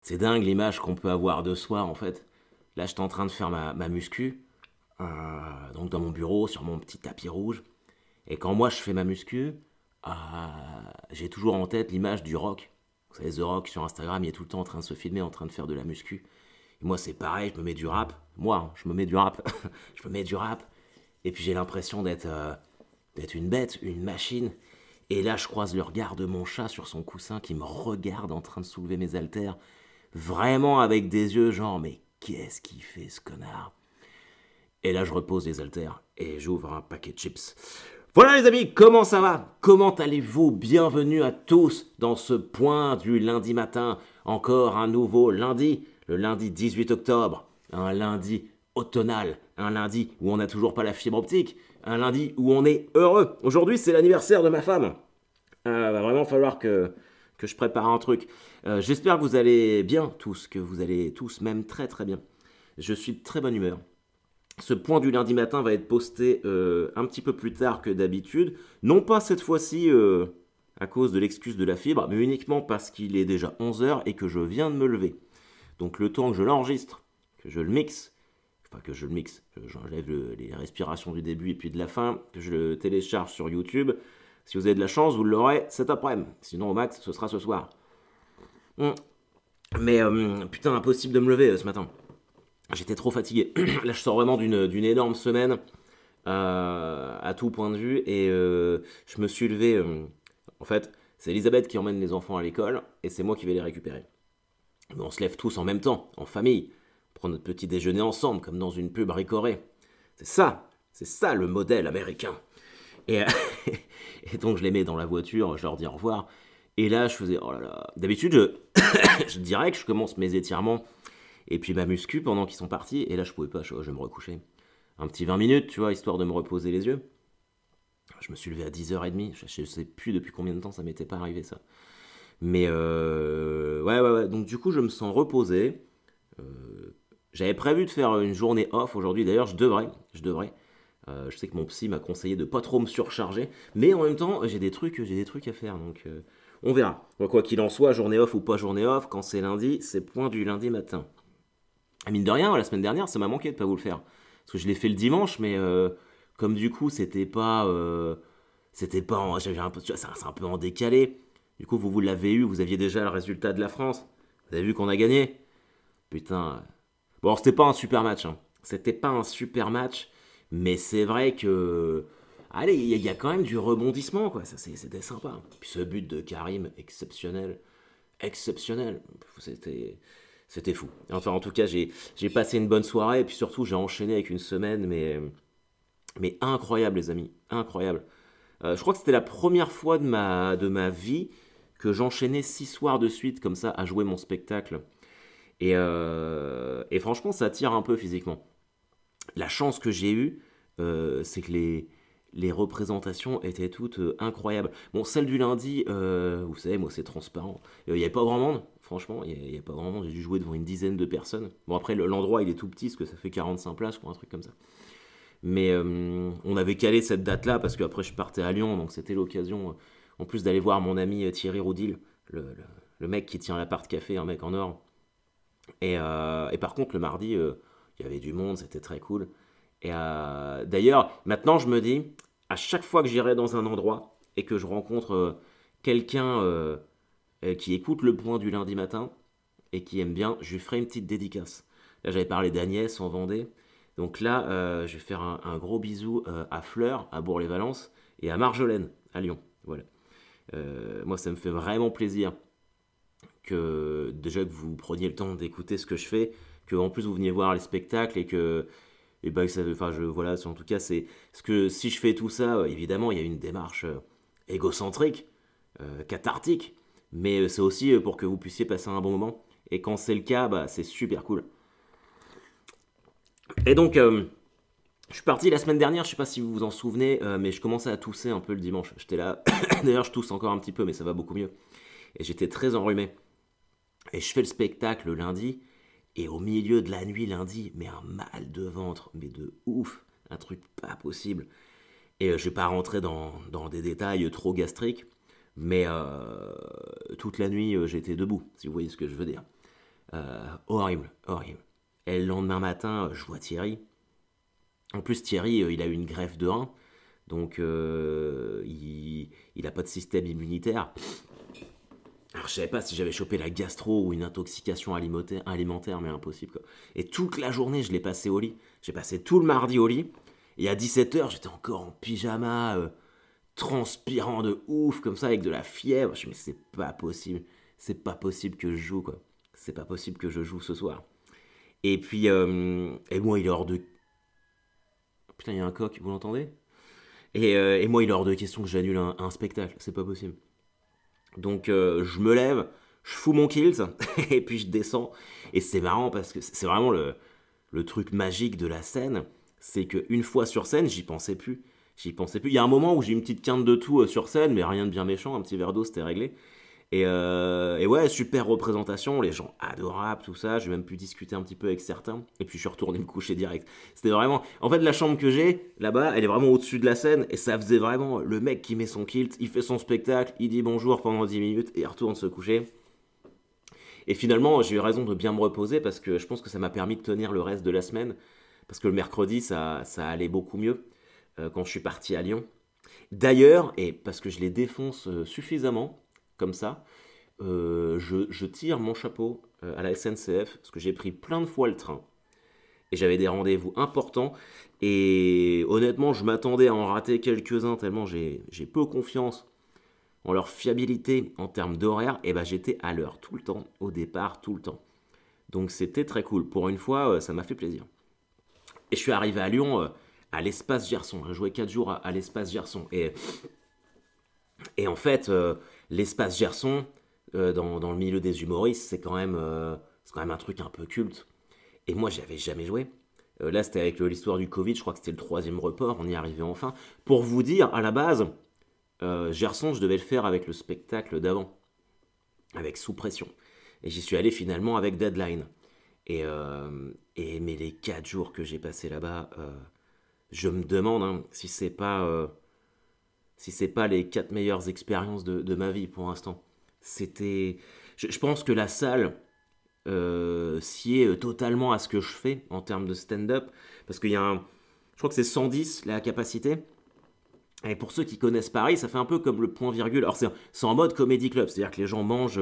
C'est dingue l'image qu'on peut avoir de soi en fait. Là, j'étais en train de faire ma muscu, donc dans mon bureau, sur mon petit tapis rouge. Et quand moi je fais ma muscu, euh, j'ai toujours en tête l'image du Rock. Vous savez, The Rock sur Instagram, il est tout le temps en train de se filmer, en train de faire de la muscu. Et moi, c'est pareil, je me mets du rap. Moi, hein, je me mets du rap. Je me mets du rap. Et puis j'ai l'impression d'être une bête, une machine. Et là, je croise le regard de mon chat sur son coussin qui me regarde en train de soulever mes haltères. Vraiment avec des yeux genre, mais qu'est-ce qu'il fait ce connard? Et là, je repose les haltères et j'ouvre un paquet de chips. Voilà les amis, comment ça va? Comment allez-vous? Bienvenue à tous dans ce point du lundi matin. Encore un nouveau lundi, le lundi 18 octobre. Un lundi automnal, un lundi où on n'a toujours pas la fibre optique, un lundi où on est heureux. Aujourd'hui, c'est l'anniversaire de ma femme. Va vraiment falloir que je prépare un truc. J'espère que vous allez bien tous, que vous allez tous même très très bien. Je suis de très bonne humeur. Ce point du lundi matin va être posté un petit peu plus tard que d'habitude. Non pas cette fois-ci à cause de l'excuse de la fibre, mais uniquement parce qu'il est déjà 11 heures et que je viens de me lever. Donc le temps que je l'enregistre, que je le mixe, enfin que je le mixe, j'enlève les respirations du début et puis de la fin, que je le télécharge sur YouTube. Si vous avez de la chance, vous l'aurez cet après-midi. Sinon, au max, ce sera ce soir. Mais putain, impossible de me lever ce matin. J'étais trop fatigué. Là, je sors vraiment d'une énorme semaine à tout point de vue. Et je me suis levé. En fait, c'est Elisabeth qui emmène les enfants à l'école et c'est moi qui vais les récupérer. Mais on se lève tous en même temps, en famille. On prend notre petit déjeuner ensemble, comme dans une pub ricorée. C'est ça le modèle américain. Et, et donc, je les mets dans la voiture, je leur dis au revoir. Et là, je faisais, oh là là. D'habitude, je dirais que je commence mes étirements et puis ma muscu pendant qu'ils sont partis. Et là, je pouvais pas, je vais me recoucher. Un petit 20 minutes, tu vois, histoire de me reposer les yeux. Je me suis levé à 10h30. Je sais plus depuis combien de temps ça m'était pas arrivé, ça. Mais ouais. Donc, du coup, je me sens reposé. J'avais prévu de faire une journée off aujourd'hui. D'ailleurs, je devrais. Je sais que mon psy m'a conseillé de pas trop me surcharger, mais en même temps, j'ai des trucs à faire, donc on verra. Bon, quoi qu'il en soit, journée off ou pas journée off, quand c'est lundi, c'est point du lundi matin. Ah, mine de rien, la semaine dernière, ça m'a manqué de pas vous le faire, parce que je l'ai fait le dimanche, mais comme du coup, c'était pas, j'avais un peu, c'est un peu en décalé. Du coup, vous l'avez eu, vous aviez déjà le résultat de la France. Vous avez vu qu'on a gagné. Putain. Bon, c'était pas un super match, hein. C'était pas un super match. Mais c'est vrai que. Allez, il y a quand même du rebondissement, quoi. Ça, c'était sympa. Puis ce but de Karim, exceptionnel. Exceptionnel. C'était fou. Enfin, en tout cas, j'ai passé une bonne soirée. Et puis surtout, j'ai enchaîné avec une semaine, mais incroyable, les amis. Incroyable. Je crois que c'était la première fois de ma vie que j'enchaînais 6 soirs de suite, comme ça, à jouer mon spectacle. Et franchement, ça tire un peu physiquement. La chance que j'ai eue, c'est que les représentations étaient toutes incroyables. Bon, celle du lundi, vous savez, moi c'est transparent. Il n'y avait pas grand monde, franchement, il n'y a pas grand monde. J'ai dû jouer devant une dizaine de personnes. Bon, après, l'endroit il est tout petit, parce que ça fait 45 places, ou un truc comme ça. Mais on avait calé cette date-là, parce qu'après je partais à Lyon, donc c'était l'occasion, en plus d'aller voir mon ami Thierry Roudil, le mec qui tient l'appart café, un mec en or. Et par contre, le mardi, il y avait du monde, c'était très cool. Et d'ailleurs, maintenant, je me dis, à chaque fois que j'irai dans un endroit et que je rencontre quelqu'un qui écoute le point du lundi matin et qui aime bien, je lui ferai une petite dédicace. Là, j'avais parlé d'Agnès en Vendée. Donc là, je vais faire un gros bisou à Fleur, à Bourg-les-Valences, et à Marjolaine, à Lyon. Voilà. Moi, ça me fait vraiment plaisir que déjà que vous preniez le temps d'écouter ce que je fais, que en plus vous veniez voir les spectacles et ben ça, enfin voilà, en tout cas c'est ce que si je fais tout ça, évidemment il y a une démarche égocentrique, cathartique, mais c'est aussi pour que vous puissiez passer un bon moment. Et quand c'est le cas, bah c'est super cool. Et donc je suis parti la semaine dernière, je sais pas si vous vous en souvenez, mais je commençais à tousser un peu le dimanche. J'étais là, d'ailleurs je tousse encore un petit peu, mais ça va beaucoup mieux. Et j'étais très enrhumé. Et je fais le spectacle le lundi, et au milieu de la nuit lundi, mais un mal de ventre, mais de ouf, un truc pas possible. Et je vais pas rentrer dans des détails trop gastriques, mais toute la nuit j'étais debout, si vous voyez ce que je veux dire. Horrible, horrible. Et le lendemain matin, je vois Thierry. En plus, Thierry, il a eu une greffe de rein, donc il a pas de système immunitaire. Alors, je savais pas si j'avais chopé la gastro ou une intoxication alimentaire, mais impossible, quoi. Et toute la journée, je l'ai passé au lit. J'ai passé tout le mardi au lit. Et à 17h, j'étais encore en pyjama, transpirant de ouf, comme ça, avec de la fièvre. Je me suis dit, mais c'est pas possible. C'est pas possible que je joue, quoi. C'est pas possible que je joue ce soir. Et puis, et moi, il est hors de. Putain, il y a un coq, vous l'entendez? Et moi, il est hors de question que j'annule un spectacle. C'est pas possible. Donc je me lève, je fous mon kilt et puis je descends. Et c'est marrant parce que c'est vraiment le truc magique de la scène. C'est qu'une fois sur scène, j'y pensais plus. J'y pensais plus. Il y a un moment où j'ai une petite quinte de tout sur scène, mais rien de bien méchant, un petit verre d'eau, c'était réglé. Et ouais, super représentation, les gens adorables, tout ça. J'ai même pu discuter un petit peu avec certains. Et puis je suis retourné me coucher direct. C'était vraiment. En fait, la chambre que j'ai, là-bas, elle est vraiment au-dessus de la scène. Et ça faisait vraiment le mec qui met son kilt, il fait son spectacle, il dit bonjour pendant 10 minutes et il retourne se coucher. Et finalement, j'ai eu raison de bien me reposer parce que je pense que ça m'a permis de tenir le reste de la semaine. Parce que le mercredi, ça allait beaucoup mieux quand je suis parti à Lyon. D'ailleurs, et parce que je les défonce suffisamment, comme ça, je tire mon chapeau à la SNCF, parce que j'ai pris plein de fois le train, et j'avais des rendez-vous importants, et honnêtement, je m'attendais à en rater quelques-uns, tellement j'ai peu confiance en leur fiabilité en termes d'horaire, et ben j'étais à l'heure, tout le temps, au départ, tout le temps. Donc c'était très cool. Pour une fois, ça m'a fait plaisir. Et je suis arrivé à Lyon à l'espace Gerson. J'ai joué 4 jours à l'espace Gerson. Et en fait, l'espace Gerson, dans le milieu des humoristes, c'est quand même un truc un peu culte. Et moi, j'y avais jamais joué. Là, c'était avec l'histoire du Covid, je crois que c'était le troisième report, on y arrivait enfin. Pour vous dire, à la base, Gerson, je devais le faire avec le spectacle d'avant, avec Sous Pression. Et j'y suis allé finalement avec Deadline. Mais les 4 jours que j'ai passés là-bas, je me demande hein, si c'est pas les 4 meilleures expériences de ma vie pour l'instant. C'était, je pense que la salle sied totalement à ce que je fais en termes de stand-up, parce qu'il y a je crois que c'est 110 la capacité. Et pour ceux qui connaissent Paris, ça fait un peu comme le point virgule. Alors c'est en mode comédie club, c'est-à-dire que les gens mangent,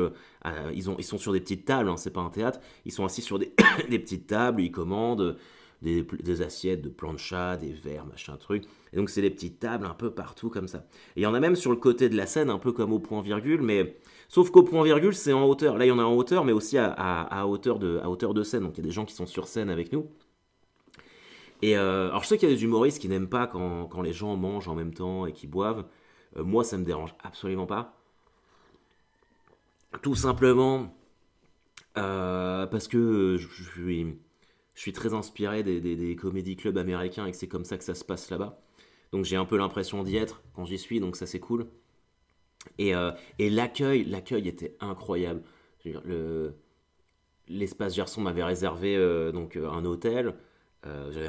ils sont sur des petites tables, hein, c'est pas un théâtre, ils sont assis sur des, des petites tables, ils commandent des assiettes de plancha, des verres, machin truc. Et donc c'est des petites tables un peu partout comme ça. Et il y en a même sur le côté de la scène, un peu comme au point virgule, mais sauf qu'au point virgule c'est en hauteur. Là il y en a en hauteur, mais aussi à hauteur de scène. Donc il y a des gens qui sont sur scène avec nous. Alors je sais qu'il y a des humoristes qui n'aiment pas quand les gens mangent en même temps et qui boivent. Moi, ça me dérange absolument pas. Tout simplement parce que je suis très inspiré des comédie clubs américains et que c'est comme ça que ça se passe là-bas. Donc j'ai un peu l'impression d'y être quand j'y suis, donc ça c'est cool. Et l'accueil était incroyable. Je veux dire, l'espace Gerson m'avait réservé un hôtel. J'avais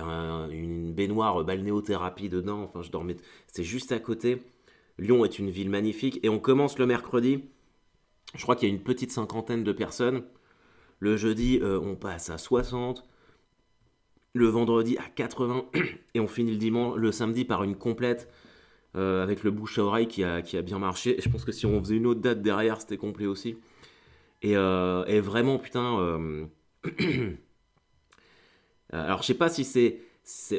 une baignoire balnéothérapie dedans. Enfin, je dormais. C'est juste à côté. Lyon est une ville magnifique. Et on commence le mercredi. Je crois qu'il y a une petite cinquantaine de personnes. Le jeudi, on passe à 60. Le vendredi à 80. Et on finit le samedi par une complète avec le bouche à oreille qui a bien marché. Et je pense que si on faisait une autre date derrière, c'était complet aussi. Et vraiment, putain. Alors je sais pas si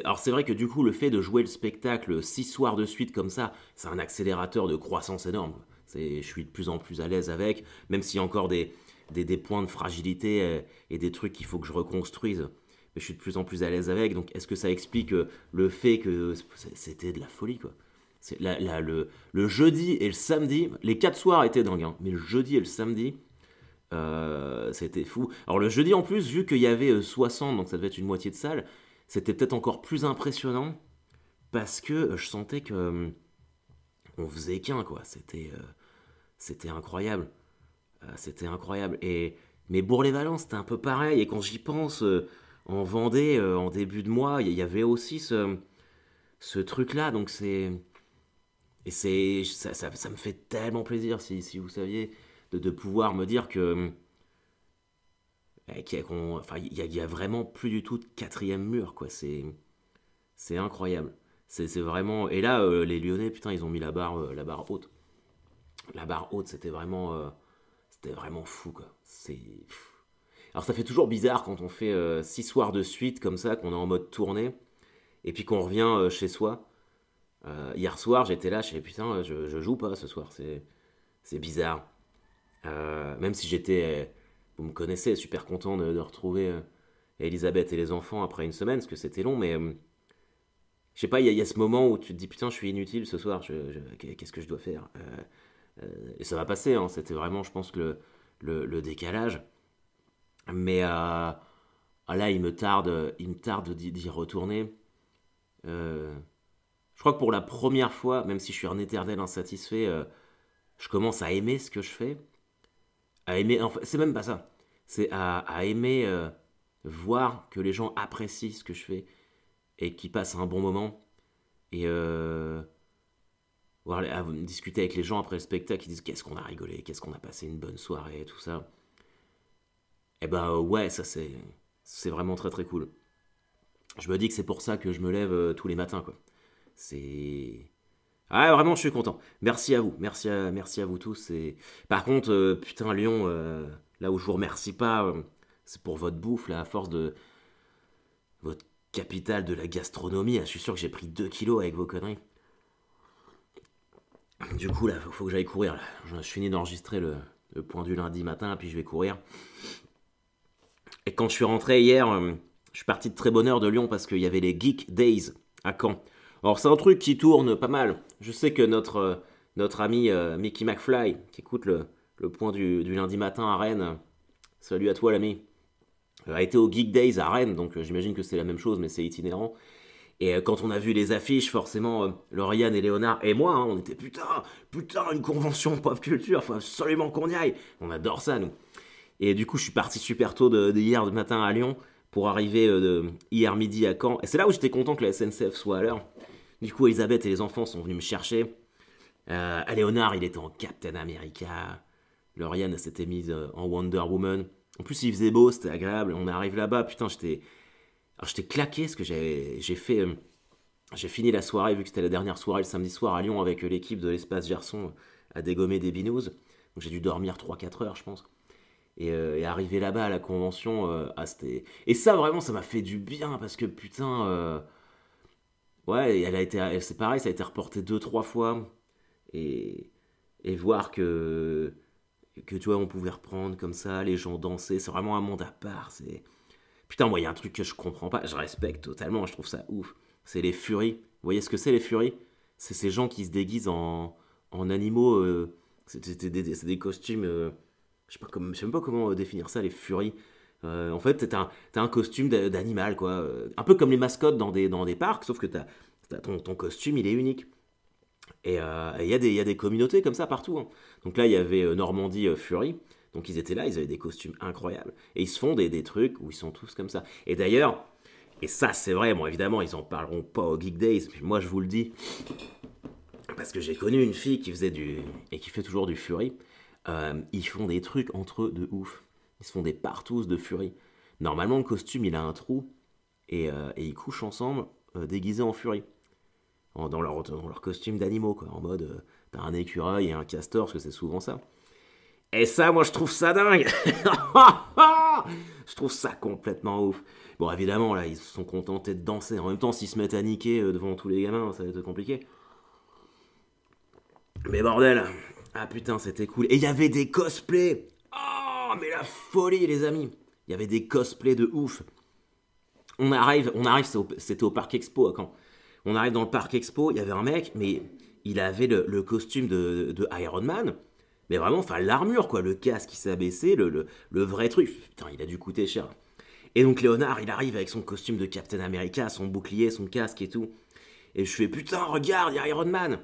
alors c'est vrai que du coup le fait de jouer le spectacle 6 soirs de suite comme ça, c'est un accélérateur de croissance énorme. Je suis de plus en plus à l'aise avec, même s'il y a encore des points de fragilité et des trucs qu'il faut que je reconstruise. Mais je suis de plus en plus à l'aise avec, donc est-ce que ça explique le fait que c'était de la folie quoi. Le jeudi et le samedi, les 4 soirs étaient dingues, hein, mais le jeudi et le samedi, c'était fou. Alors le jeudi en plus, vu qu'il y avait 60, donc ça devait être une moitié de salle, c'était peut-être encore plus impressionnant parce que je sentais que on faisait qu'un quoi. C'était incroyable. C'était incroyable. Mais Bourg-les-Valence, c'était un peu pareil. Et quand j'y pense, en Vendée, en début de mois, il y avait aussi ce truc-là. Donc ça me fait tellement plaisir si vous saviez de pouvoir me dire que Enfin, il y a vraiment plus du tout de quatrième mur, quoi. C'est incroyable. C'est vraiment. Et là, les Lyonnais, putain, ils ont mis la barre haute. La barre haute, c'était vraiment fou, quoi. Alors, ça fait toujours bizarre quand on fait 6 soirs de suite comme ça, qu'on est en mode tournée, et puis qu'on revient chez soi. Hier soir, j'étais là, je disais, putain, je joue pas ce soir, c'est bizarre. Même si vous me connaissez, super content de retrouver Elisabeth et les enfants après une semaine, parce que c'était long, mais je sais pas, il y a ce moment où tu te dis, putain, je suis inutile ce soir, qu'est-ce que je dois faire et ça va passer, hein, c'était vraiment, je pense, que le décalage. Mais là, il me tarde d'y retourner. Euh, je crois que pour la première fois, même si je suis un éternel insatisfait, je commence à aimer ce que je fais. À aimer, enfin, c'est même pas ça. C'est à aimer voir que les gens apprécient ce que je fais et qu'ils passent un bon moment. Et à discuter avec les gens après le spectacle, ils disent qu'est-ce qu'on a rigolé, qu'est-ce qu'on a passé une bonne soirée et tout ça. Et ben ouais, ça c'est vraiment très très cool. Je me dis que c'est pour ça que je me lève tous les matins, quoi. C'est Ah, vraiment, je suis content. Merci à vous. Merci à vous tous. Par contre, putain, Lyon, là où je vous remercie pas, c'est pour votre bouffe, là, à force de votre capitale de la gastronomie. Là, je suis sûr que j'ai pris 2 kilos avec vos conneries. Du coup, là, faut que j'aille courir. Là. Je finis d'enregistrer le point du lundi matin, puis je vais courir. Et quand je suis rentré hier, je suis parti de très bonne heure de Lyon parce qu'il y avait les Geek Days à Caen. Alors c'est un truc qui tourne pas mal. Je sais que notre ami Mickey McFly, qui écoute le point du lundi matin à Rennes, salut à toi l'ami, a été au Geek Days à Rennes, donc j'imagine que c'est la même chose, mais c'est itinérant. Et quand on a vu les affiches, forcément, Lauriane et Léonard et moi, hein, on était putain, une convention pop culture, faut absolument qu'on y aille. On adore ça, nous. Et du coup, je suis parti super tôt de hier matin à Lyon pour arriver hier midi à Caen. Et c'est là où j'étais content que la SNCF soit à l'heure. Du coup, Elisabeth et les enfants sont venus me chercher. Léonard, il était en Captain America. Lauriane s'était mise en Wonder Woman. En plus, il faisait beau, c'était agréable. On arrive là-bas, putain, j'étais claqué parce que j'ai fait. J'ai fini la soirée, vu que c'était la dernière soirée le samedi soir à Lyon avec l'équipe de l'Espace Gerson à dégommer des binous. Donc j'ai dû dormir 3-4 heures, je pense. Et arriver là-bas à la convention, et ça vraiment ça m'a fait du bien parce que putain, ouais, c'est pareil, ça a été reporté 2-3 fois et, et voir que tu vois on pouvait reprendre comme ça, les gens danser, c'est vraiment un monde à part. C'est putain, moi il y a un truc que je comprends pas, je respecte totalement, je trouve ça ouf. C'est les furies. Vous voyez ce que c'est les furies? C'est ces gens qui se déguisent en animaux. C'est des costumes. Je sais même pas comment définir ça, les furies. En fait, t'as un costume d'animal, quoi. Un peu comme les mascottes dans des parcs, sauf que t'as ton costume, il est unique. Et il y a des communautés comme ça partout, hein. Donc là, il y avait Normandie Fury. Donc ils étaient là, ils avaient des costumes incroyables. Et ils se font des trucs où ils sont tous comme ça. Et d'ailleurs, et ça c'est vrai, bon évidemment, ils en parleront pas au Geek Days, mais moi je vous le dis, parce que j'ai connu une fille qui faisait et qui fait toujours du Fury. Ils font des trucs entre eux de ouf. Ils se font des partous de Fury. Normalement, le costume, il a un trou et ils couchent ensemble déguisés en Fury. Dans leur costume d'animaux, quoi. En mode, t'as un écureuil et un castor, parce que c'est souvent ça. Et ça, moi, je trouve ça dingue. Je trouve ça complètement ouf. Bon, évidemment, là, ils se sont contentés de danser. En même temps, s'ils se mettent à niquer devant tous les gamins, ça va être compliqué. Mais bordel, ah putain, c'était cool. Et il y avait des cosplays. Oh, mais la folie, les amis. Il y avait des cosplays de ouf. C'était au Parc Expo à Caen. On arrive dans le Parc Expo, il y avait un mec, mais il avait le costume de Iron Man. Mais vraiment, enfin, l'armure, quoi. Le casque qui s'est abaissé, le vrai truc. Putain, il a dû coûter cher. Et donc Léonard, il arrive avec son costume de Captain America, son bouclier, son casque et tout. Et je fais, putain, regarde, il y a Iron Man.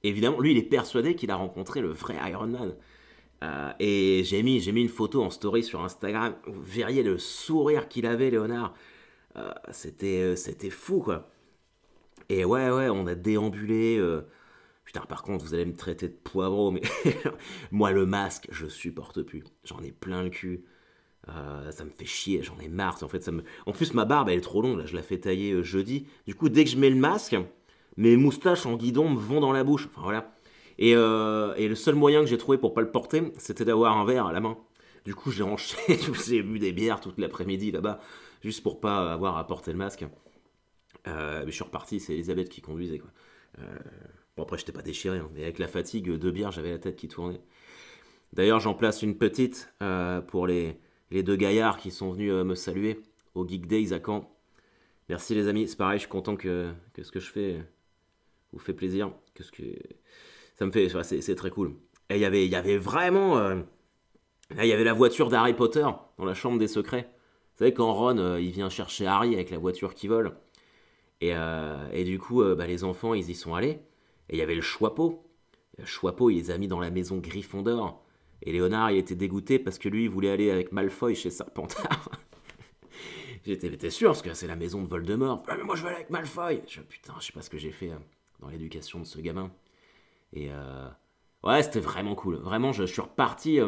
Évidemment, lui, il est persuadé qu'il a rencontré le vrai Iron Man. Et j'ai mis une photo en story sur Instagram. Vous verriez le sourire qu'il avait, Léonard. C'était fou, quoi. Et ouais, on a déambulé. Putain, par contre, vous allez me traiter de poivreau, mais moi, le masque, je supporte plus. J'en ai plein le cul. Ça me fait chier, j'en ai marre. En fait, en plus, ma barbe, elle est trop longue. Là, je la fais tailler jeudi. Du coup, dès que je mets le masque, mes moustaches en guidon me vont dans la bouche. Enfin, voilà. Et le seul moyen que j'ai trouvé pour pas le porter, c'était d'avoir un verre à la main. Du coup, j'ai enchaîné, j'ai bu des bières toute l'après-midi là-bas, juste pour pas avoir à porter le masque. Mais je suis reparti, c'est Elisabeth qui conduisait, quoi. Bon, après, j'étais pas déchiré, hein, mais avec la fatigue, 2 bières, j'avais la tête qui tournait. D'ailleurs, j'en place une petite pour les 2 gaillards qui sont venus me saluer au Geek Days à Caen. Merci les amis, c'est pareil, je suis content que ce que je fais vous fait plaisir. Ça me fait, enfin, c'est très cool. Et il y avait vraiment, là, il y avait la voiture d'Harry Potter dans la chambre des secrets. Vous savez quand Ron il vient chercher Harry avec la voiture qui vole. Et du coup, bah, les enfants ils y sont allés. Et il y avait le Choixpeau. Le Choixpeau il les a mis dans la maison Gryffondor. Et Léonard il était dégoûté parce que lui il voulait aller avec Malfoy chez Serpentard. T'es sûr parce que c'est la maison de Voldemort. Ah, mais moi je vais aller avec Malfoy. Putain, je sais pas ce que j'ai fait dans l'éducation de ce gamin. Et ouais, c'était vraiment cool. Vraiment, je suis reparti.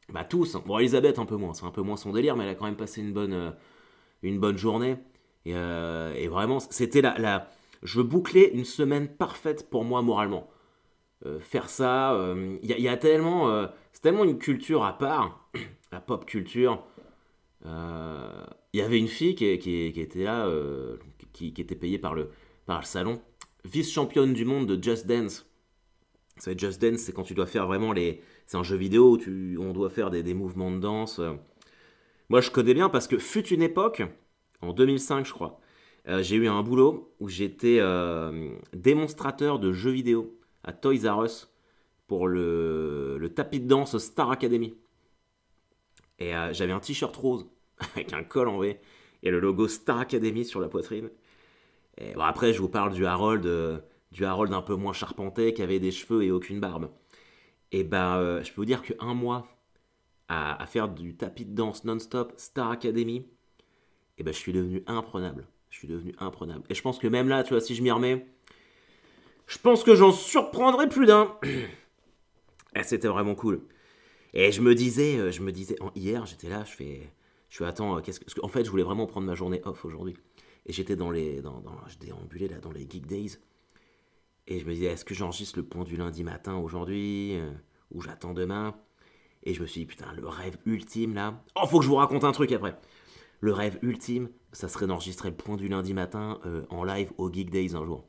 Bah tous, hein. Bon, Elisabeth un peu moins, c'est un peu moins son délire, mais elle a quand même passé une bonne journée. Et vraiment, c'était je bouclais une semaine parfaite pour moi moralement. Faire ça, il y a tellement, c'est tellement une culture à part, la pop culture. Il y avait une fille qui était là, qui était payée par le salon, vice-championne du monde de Just Dance. Vous savez, Just Dance, c'est quand tu dois faire vraiment les. C'est un jeu vidéo où on doit faire des mouvements de danse. Moi, je connais bien parce que fut une époque, en 2005, je crois, j'ai eu un boulot où j'étais démonstrateur de jeux vidéo à Toys R Us pour le tapis de danse Star Academy. Et j'avais un t-shirt rose avec un col en V et le logo Star Academy sur la poitrine. Et bon, après, je vous parle du Harold un peu moins charpenté qui avait des cheveux et aucune barbe. Et ben, je peux vous dire qu'un mois à faire du tapis de danse non-stop Star Academy, et ben, je suis devenu imprenable. Je suis devenu imprenable. Et je pense que même là, tu vois, si je m'y remets, je pense que j'en surprendrai plus d'un. Et c'était vraiment cool. Et je me disais, hier, j'étais là, je fais, attends, en fait, je voulais vraiment prendre ma journée off aujourd'hui. Et j'étais je déambulais là dans les Geek Days. Et je me disais, est-ce que j'enregistre le point du lundi matin aujourd'hui ou j'attends demain? Et je me suis dit, putain, le rêve ultime là. Oh, faut que je vous raconte un truc après. Le rêve ultime, ça serait d'enregistrer le point du lundi matin en live au Geek Days un jour.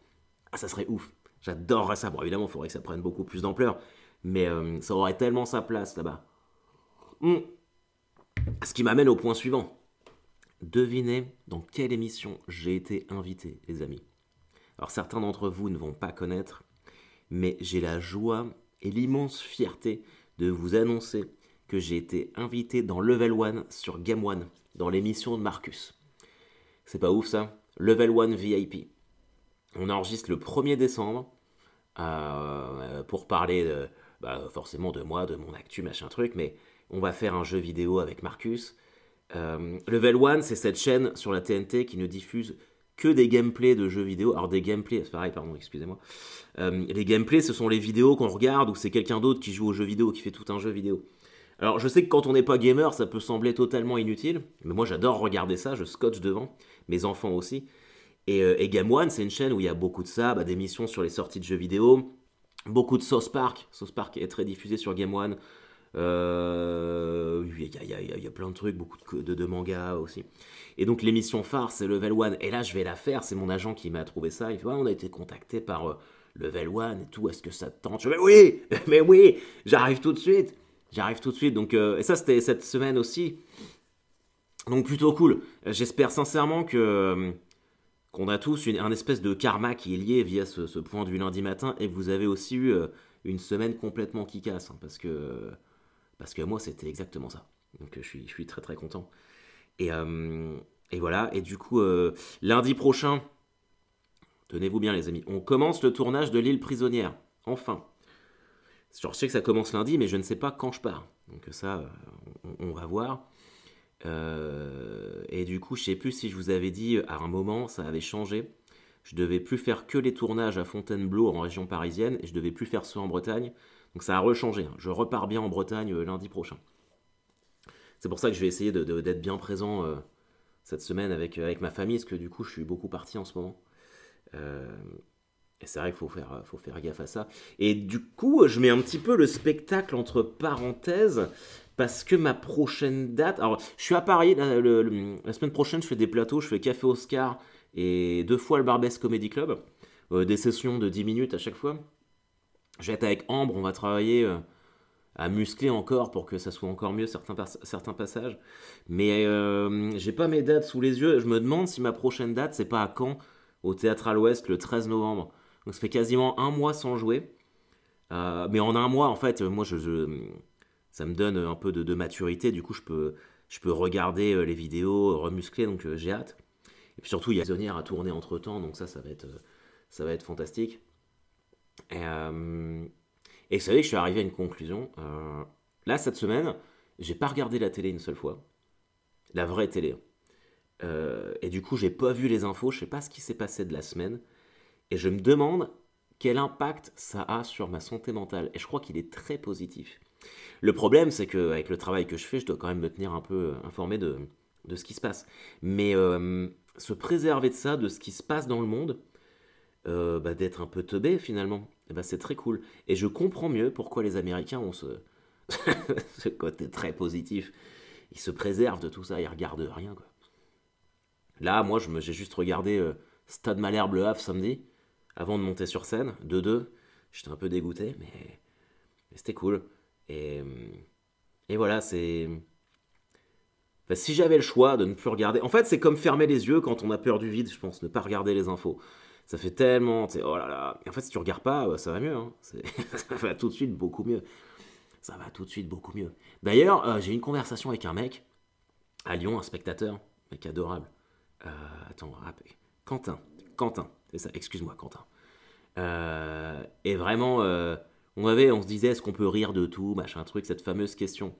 Ah, ça serait ouf. J'adorerais ça. Bon, évidemment, il faudrait que ça prenne beaucoup plus d'ampleur. Mais ça aurait tellement sa place là-bas. Ce qui m'amène au point suivant. Devinez dans quelle émission j'ai été invité, les amis. Alors certains d'entre vous ne vont pas connaître, mais j'ai la joie et l'immense fierté de vous annoncer que j'ai été invité dans Level 1 sur Game One, dans l'émission de Marcus. C'est pas ouf ça? Level 1 VIP. On enregistre le 1er décembre pour parler forcément de moi, de mon actu, machin truc, mais on va faire un jeu vidéo avec Marcus. Level 1, c'est cette chaîne sur la TNT qui ne diffuse que des gameplays de jeux vidéo. Alors des gameplays, c'est pareil, pardon, excusez-moi. Les gameplays, ce sont les vidéos qu'on regarde où c'est quelqu'un d'autre qui joue aux jeux vidéo, qui fait tout un jeu vidéo. Alors je sais que quand on n'est pas gamer, ça peut sembler totalement inutile, mais moi j'adore regarder ça, je scotche devant, mes enfants aussi. Et Game One, c'est une chaîne où il y a beaucoup de ça, des émissions sur les sorties de jeux vidéo, beaucoup de South Park. South Park est très diffusé sur Game One. Il y a plein de trucs, beaucoup de mangas aussi. Et donc l'émission phare, c'est Level 1. Et là, je vais la faire, c'est mon agent qui m'a trouvé ça. Il fait, on a été contacté par Level 1 et tout, est-ce que ça te tente? Je fais, oui, mais oui, j'arrive tout de suite. J'arrive tout de suite. Donc, et ça, c'était cette semaine aussi. Donc plutôt cool. J'espère sincèrement qu'on a tous un espèce de karma qui est lié via ce point du lundi matin et que vous avez aussi eu une semaine complètement kickasse. Hein, parce que moi, c'était exactement ça. Donc je suis très très content. Et voilà. Et du coup, lundi prochain, tenez-vous bien les amis, on commence le tournage de l'île prisonnière. Enfin. Genre, je sais que ça commence lundi, mais je ne sais pas quand je pars. Donc ça, on va voir. Et du coup, je sais plus si je vous avais dit, à un moment, ça avait changé. Je devais plus faire que les tournages à Fontainebleau en région parisienne, et je devais plus faire ceux en Bretagne. Donc ça a rechangé. Je repars bien en Bretagne lundi prochain. C'est pour ça que je vais essayer d'être bien présent cette semaine avec ma famille, parce que du coup, je suis beaucoup parti en ce moment. Euh, et c'est vrai qu'il faut faire gaffe à ça. Et du coup, je mets un petit peu le spectacle entre parenthèses, parce que ma prochaine date... Alors, je suis à Paris, la semaine prochaine, je fais des plateaux, je fais Café Oscar et 2 fois le Barbès Comedy Club. Des sessions de 10 minutes à chaque fois. Je vais être avec Ambre, on va travailler à muscler encore pour que ça soit encore mieux certains passages. Mais j'ai pas mes dates sous les yeux. Je me demande si ma prochaine date, c'est pas à Caen, au Théâtre à l'Ouest, le 13 novembre. Donc ça fait quasiment un mois sans jouer. Mais en un mois, en fait, moi, ça me donne un peu de maturité. Du coup, je peux regarder les vidéos, remuscler, donc j'ai hâte. Et puis surtout, il y a Prisonnière à tourner entre temps, donc ça va être fantastique. Et, vous savez que je suis arrivé à une conclusion. Là, cette semaine, j'ai pas regardé la télé une seule fois. La vraie télé. Et du coup, j'ai pas vu les infos, je sais pas ce qui s'est passé de la semaine. Et je me demande quel impact ça a sur ma santé mentale. Et je crois qu'il est très positif. Le problème, c'est qu'avec le travail que je fais, je dois quand même me tenir un peu informé de ce qui se passe. Mais se préserver de ça, de ce qui se passe dans le monde, d'être un peu teubé finalement, c'est très cool. Et je comprends mieux pourquoi les Américains ont ce côté très positif. Ils se préservent de tout ça, ils regardent rien, quoi. Là, moi, j'ai juste regardé Stade Malherbe-Le Havre samedi, avant de monter sur scène, 2-2. J'étais un peu dégoûté, mais c'était cool. Et, et voilà, c'est... Enfin, si j'avais le choix de ne plus regarder... En fait, c'est comme fermer les yeux quand on a peur du vide, je pense, ne pas regarder les infos. Ça fait tellement... Oh là là. Et en fait, si tu regardes pas, ça va mieux. Hein. Ça va tout de suite beaucoup mieux. Ça va tout de suite beaucoup mieux. D'ailleurs, j'ai eu une conversation avec un mec, à Lyon, un spectateur, un mec adorable. Attends, Quentin. Quentin, c'est ça, excuse-moi, Quentin. Et vraiment, on se disait, est-ce qu'on peut rire de tout, machin truc, cette fameuse question.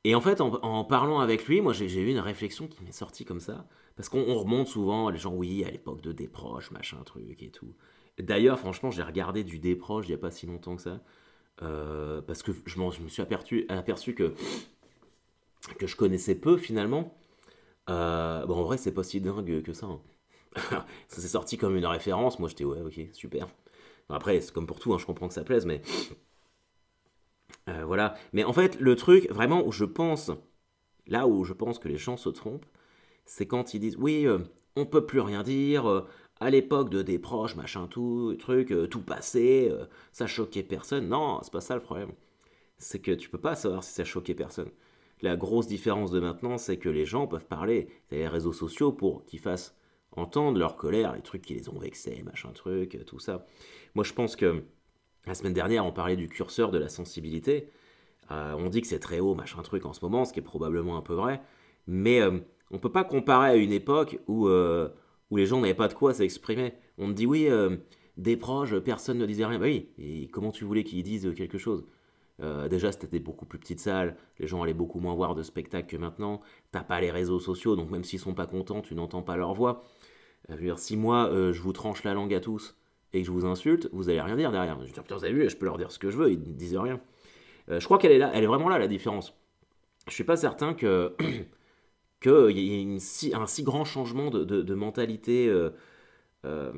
Et en fait, en parlant avec lui, moi j'ai eu une réflexion qui m'est sortie comme ça. Parce qu'on remonte souvent, les gens, oui, à l'époque de Desproges, machin truc et tout. D'ailleurs, franchement, j'ai regardé du Desproges il n'y a pas si longtemps que ça. Parce que je me suis aperçu que je connaissais peu finalement. Bon, en vrai, c'est pas si dingue que ça. Hein. Ça s'est sorti comme une référence. Moi, j'étais, ouais, ok, super. Après, c'est comme pour tout, hein, je comprends que ça plaise, mais voilà. Mais en fait, le truc, vraiment, là où je pense que les gens se trompent, c'est quand ils disent, oui, on peut plus rien dire, à l'époque de des proches, machin, tout, truc, tout passé, ça choquait personne. Non, c'est pas ça le problème. C'est que tu peux pas savoir si ça choquait personne. La grosse différence de maintenant, c'est que les gens peuvent parler. Il y a les réseaux sociaux pour qu'ils fassent entendre leur colère, les trucs qui les ont vexés, machin truc, tout ça. Moi, je pense que la semaine dernière, on parlait du curseur de la sensibilité. On dit que c'est très haut, machin truc en ce moment, ce qui est probablement un peu vrai. Mais on peut pas comparer à une époque où les gens n'avaient pas de quoi s'exprimer. On te dit oui, des proches, personne ne disait rien. Bah oui, et comment tu voulais qu'ils disent quelque chose? Déjà, c'était des beaucoup plus petites salles, les gens allaient beaucoup moins voir de spectacles que maintenant. T'as pas les réseaux sociaux, donc même s'ils sont pas contents, tu n'entends pas leur voix. Je veux dire, si moi je vous tranche la langue à tous et que je vous insulte, vous allez rien dire derrière. Je veux dire, putain, vous avez vu, je peux leur dire ce que je veux, ils ne disent rien. Je crois qu'elle est là, elle est vraiment là la différence. Je suis pas certain qu'il y ait un si grand changement de mentalité. Euh,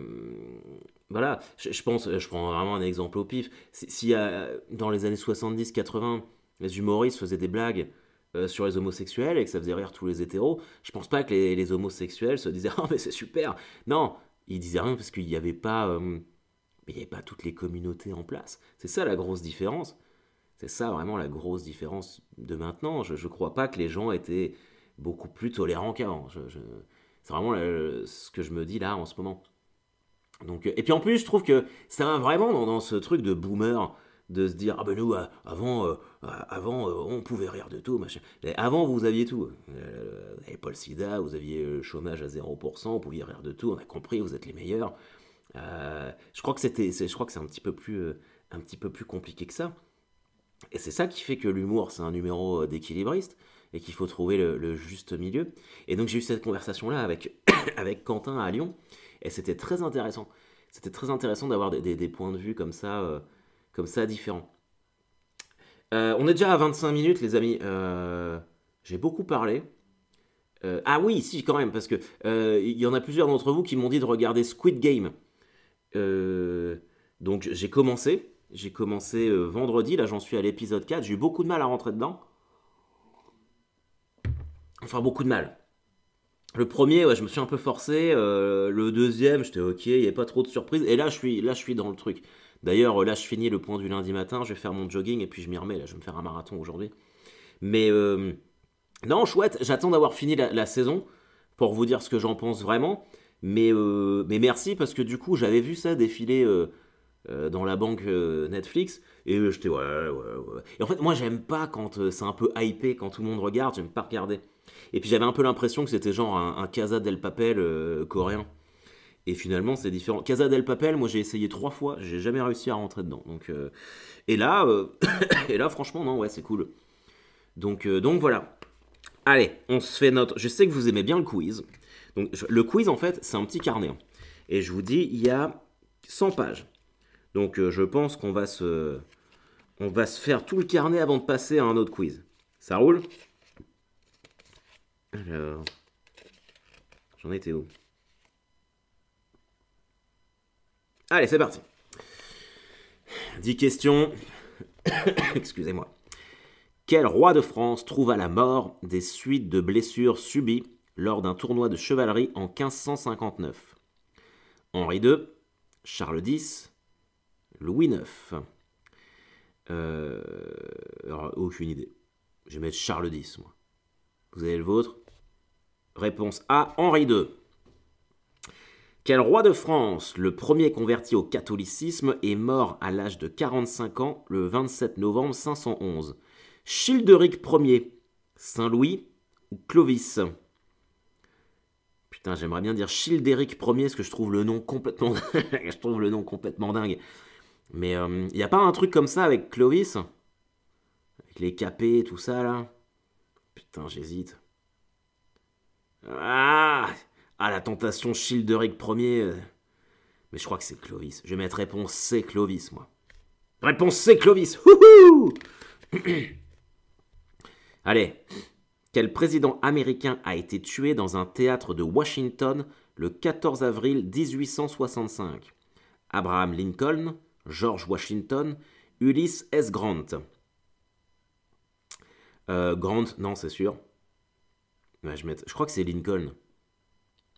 voilà, je pense, je prends vraiment un exemple au pif. S'il y a, dans les années 70-80, les humoristes faisaient des blagues sur les homosexuels et que ça faisait rire tous les hétéros, je pense pas que les homosexuels se disaient ah mais c'est super. Non, ils disaient rien parce qu'il n'y avait pas, il y avait pas toutes les communautés en place. C'est ça la grosse différence. C'est ça vraiment la grosse différence de maintenant. Je crois pas que les gens étaient beaucoup plus tolérants qu'avant. C'est vraiment ce que je me dis là en ce moment. Donc, et puis en plus, je trouve que ça va vraiment dans ce truc de boomer, de se dire ah ben nous avant on pouvait rire de tout machin. Et avant vous aviez tout. Vous n'avez pas le sida, vous aviez le chômage à 0%, vous pouviez rire de tout. On a compris, vous êtes les meilleurs. Je crois que je crois que c'est un petit peu plus compliqué que ça. Et c'est ça qui fait que l'humour, c'est un numéro d'équilibriste et qu'il faut trouver le juste milieu. Et donc j'ai eu cette conversation-là avec, avec Quentin à Lyon et c'était très intéressant. C'était très intéressant d'avoir des points de vue comme ça différents. On est déjà à 25 minutes, les amis. J'ai beaucoup parlé. Ah oui, si, quand même, parce que il y en a plusieurs d'entre vous qui m'ont dit de regarder Squid Game. Euh, donc j'ai commencé. J'ai commencé vendredi, là j'en suis à l'épisode 4. J'ai eu beaucoup de mal à rentrer dedans. Enfin, beaucoup de mal. Le premier, ouais, je me suis un peu forcé. Le deuxième, j'étais ok, il n'y a pas trop de surprises. Et là, je suis dans le truc. D'ailleurs, là, je finis le point du lundi matin. Je vais faire mon jogging et puis je m'y remets. Là, je vais me faire un marathon aujourd'hui. Mais non, chouette. J'attends d'avoir fini la saison pour vous dire ce que j'en pense vraiment. Mais merci parce que du coup, j'avais vu ça défiler dans la banque Netflix et j'étais ouais, ouais, ouais. Et en fait, moi, j'aime pas quand c'est un peu hypé, quand tout le monde regarde. J'aime pas regarder. Et puis j'avais un peu l'impression que c'était genre un Casa del Papel coréen. Et finalement, c'est différent. Casa del Papel, moi j'ai essayé 3 fois, j'ai jamais réussi à rentrer dedans. Et là, et là, franchement, non, ouais, c'est cool. Donc voilà. Allez, on se fait notre. Je sais que vous aimez bien le quiz. Donc le quiz, en fait, c'est un petit carnet, hein. Et je vous dis, il y a 100 pages. Donc je pense on va se faire tout le carnet avant de passer à un autre quiz. Ça roule? Alors, j'en étais où? Allez, c'est parti. 10 questions. Excusez-moi. Quel roi de France trouva la mort des suites de blessures subies lors d'un tournoi de chevalerie en 1559? Henri II, Charles X, Louis IX. Alors, aucune idée. Je vais mettre Charles X, moi. Vous avez le vôtre? Réponse A, Henri II. Quel roi de France, le premier converti au catholicisme, est mort à l'âge de 45 ans le 27 novembre 511? Childéric Ier, Saint-Louis ou Clovis? Putain, j'aimerais bien dire Childéric Ier parce que je trouve le nom complètement, je trouve le nom complètement dingue. Mais il n'y a pas un truc comme ça avec Clovis? Avec les capés, tout ça là? Putain, j'hésite. Ah, ah, la tentation Childéric Ier. Mais je crois que c'est Clovis. Je vais mettre réponse C, Clovis, moi. Réponse C, Clovis. Wouhou! Allez. Quel président américain a été tué dans un théâtre de Washington le 14 avril 1865? Abraham Lincoln, George Washington, Ulysses S. Grant. Grant, non, c'est sûr. Ouais, je crois que c'est Lincoln.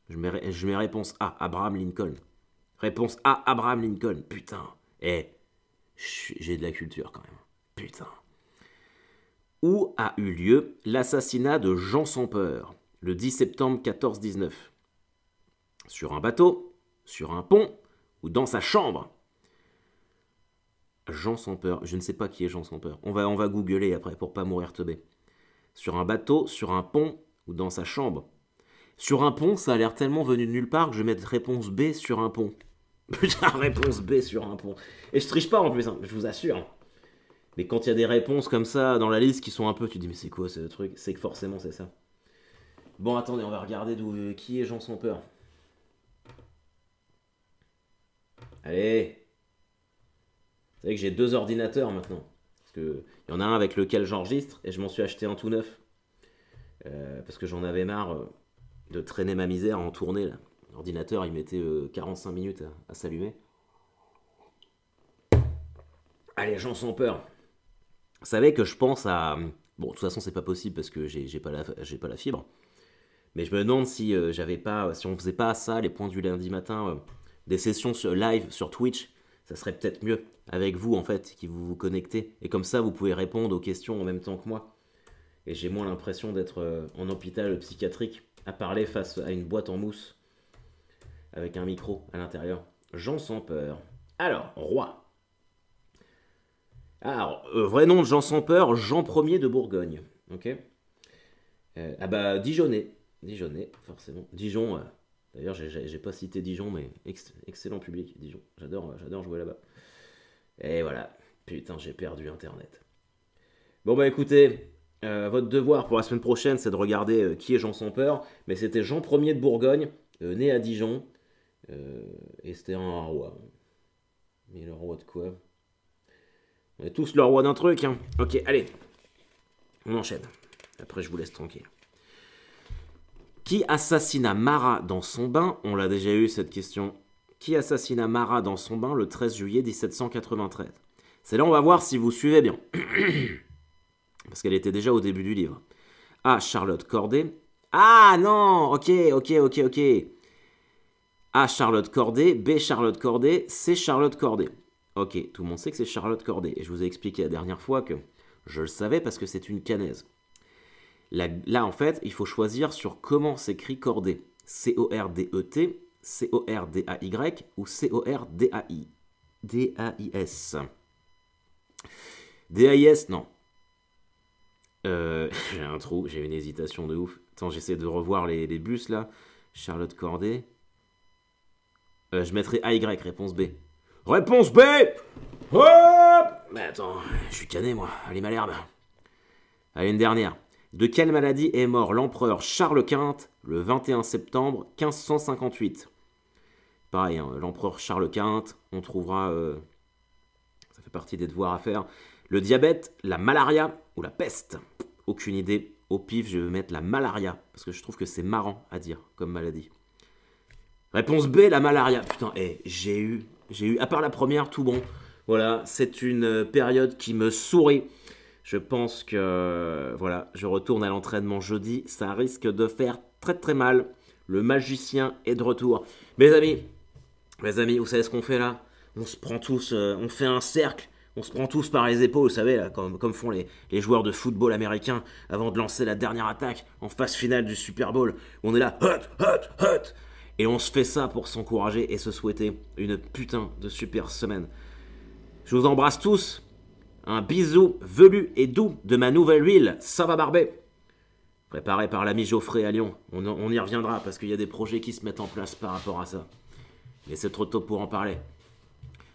Je mets réponse A, Abraham Lincoln. Réponse A, Abraham Lincoln. Putain. Eh, j'ai de la culture quand même. Putain. Où a eu lieu l'assassinat de Jean sans peur le 10 septembre 1419? Sur un bateau, sur un pont ou dans sa chambre? Jean sans peur. Je ne sais pas qui est Jean sans peur. On va googler après pour pas mourir teubé. Sur un bateau, sur un pont ou dans sa chambre? Sur un pont, ça a l'air tellement venu de nulle part que je vais mettre réponse B sur un pont. Putain, réponse B sur un pont. Et je triche pas en plus, hein, je vous assure. Mais quand il y a des réponses comme ça dans la liste qui sont un peu, tu te dis mais c'est quoi ce truc? C'est que forcément c'est ça. Bon, attendez, on va regarder qui est Jean sans peur. Allez. Vous savez que j'ai 2 ordinateurs maintenant. Parce que il y en a un avec lequel j'enregistre et je m'en suis acheté un tout neuf. Parce que j'en avais marre de traîner ma misère en tournée là. L'ordinateur il mettait 45 minutes à s'allumer. Allez, Jean sans peur. Vous savez que je pense à. Bon, de toute façon, c'est pas possible parce que j'ai pas la fibre. Mais je me demande si j'avais pas, si on faisait pas ça, les points du lundi matin, des sessions live sur Twitch, ça serait peut-être mieux avec vous en fait, qui vous connectez. Et comme ça, vous pouvez répondre aux questions en même temps que moi. Et j'ai moins l'impression d'être en hôpital psychiatrique à parler face à une boîte en mousse avec un micro à l'intérieur. Jean sans peur. Alors, roi. Alors, vrai nom de Jean sans peur, Jean Ier de Bourgogne. Ok. Ah bah, Dijonais. Dijonais, forcément. Dijon, d'ailleurs, j'ai pas cité Dijon, mais excellent public, Dijon. J'adore jouer là-bas. Et voilà. Putain, j'ai perdu Internet. Bon bah écoutez, votre devoir pour la semaine prochaine, c'est de regarder qui est Jean sans peur. Mais c'était Jean Ier de Bourgogne, né à Dijon. Et c'était un roi. Mais le roi de quoi? On est tous le roi d'un truc, hein. Ok, allez. On enchaîne. Après, je vous laisse tranquille. Qui assassina Marat dans son bain? On l'a déjà eu, cette question. Qui assassina Marat dans son bain le 13 juillet 1793? C'est là, on va voir si vous suivez bien. Parce qu'elle était déjà au début du livre. A. Charlotte Corday. Ah non, ok. A. Charlotte Corday. B. Charlotte Corday. C. Charlotte Corday. Ok, tout le monde sait que c'est Charlotte Corday. Et je vous ai expliqué la dernière fois que je le savais parce que c'est une canaise. Là, en fait, il faut choisir sur comment s'écrit Corday. C-O-R-D-E-T, C-O-R-D-A-Y ou C-O-R-D-A-I. D-A-I-S. D-A-I-S, non. J'ai un trou, j'ai une hésitation de ouf. Attends, j'essaie de revoir les bus là. Charlotte Corday. Je mettrai A-Y, réponse B. Réponse B! Hop! Mais attends, je suis cané moi. Allez, Malherbe. Allez, une dernière. De quelle maladie est mort l'empereur Charles Quint le 21 septembre 1558? Pareil, hein, l'empereur Charles Quint, on trouvera... ça fait partie des devoirs à faire. Le diabète, la malaria ou la peste? Aucune idée. Au pif, je vais mettre la malaria, parce que je trouve que c'est marrant à dire comme maladie. Réponse B, la malaria. Putain, j'ai eu, à part la première, tout bon. Voilà, c'est une période qui me sourit. Je pense que, voilà, je retourne à l'entraînement jeudi. Ça risque de faire très très mal. Le magicien est de retour. Mes amis, vous savez ce qu'on fait là? On se prend tous, on fait un cercle. On se prend tous par les épaules, vous savez, là, comme font les joueurs de football américains avant de lancer la dernière attaque en phase finale du Super Bowl. On est là, hut. Et on se fait ça pour s'encourager et se souhaiter une putain de super semaine. Je vous embrasse tous. Un bisou velu et doux de ma nouvelle huile, ça va barber. Préparé par l'ami Geoffrey à Lyon. On y reviendra parce qu'il y a des projets qui se mettent en place par rapport à ça. Mais c'est trop tôt pour en parler.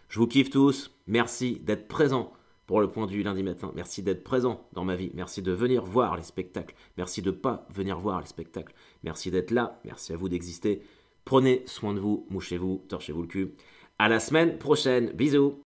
Je vous kiffe tous. Merci d'être présents pour le point de vue lundi matin. Merci d'être présent dans ma vie. Merci de venir voir les spectacles. Merci de ne pas venir voir les spectacles. Merci d'être là. Merci à vous d'exister. Prenez soin de vous. Mouchez-vous. Torchez-vous le cul. À la semaine prochaine. Bisous.